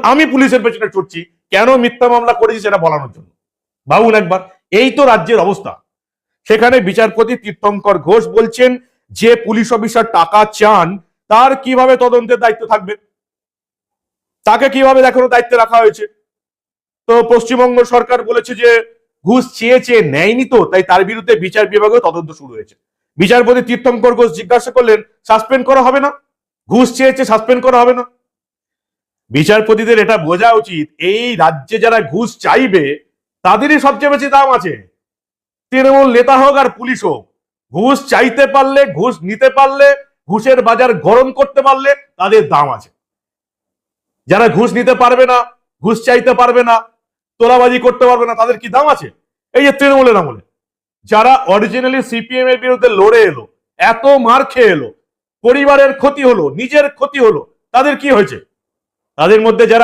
আমি পুলিশের পেছনে ছুটছি, কেন মিথ্যা মামলা করেছি সেটা বলানোর জন্য। ভাবুন একবার, এই তো রাজ্যের অবস্থা। সেখানে বিচারপতি তীর্থঙ্কর ঘোষ বলছেন যে পুলিশ অফিসার টাকা চান তার কিভাবে তদন্তের দায়িত্ব থাকবে, তাকে কিভাবে দেখানোর দায়িত্বে রাখা হয়েছে। তো পশ্চিমবঙ্গ সরকার বলেছে যে ঘুষ চেয়েছে, নেয়নি, তো তাই তার বিরুদ্ধে বিচার বিভাগেও তদন্ত শুরু হয়েছে। বিচারপতি তীর্থঙ্কর ঘোষ জিজ্ঞাসা করলেন, সাসপেন্ড করা হবে না? ঘুষ চেয়েছে, সাসপেন্ড করা হবে না? বিচারপতিদের এটা বোঝা উচিত, এই রাজ্যে যারা ঘুষ চাইবে তাদেরই সবচেয়ে বেশি দাম আছে। তৃণমূল নেতা হোক আর পুলিশ হোক, ঘুষ চাইতে পারলে, ঘুষ নিতে পারলে, ঘুষের বাজার গরম করতে পারলে তাদের দাম আছে। যারা ঘুষ নিতে পারবে না, ঘুষ চাইতে পারবে না, তোলাবাজি করতে পারবে না, তাদের কি দাম আছে? এই যে তৃণমূলের আমলে যারা অরিজিনালি সিপিএম এর বিরুদ্ধে লড়ে এলো, এত মার খেয়ে এলো, পরিবারের ক্ষতি হলো, নিজের ক্ষতি হলো, তাদের কি হয়েছে? তাদের মধ্যে যারা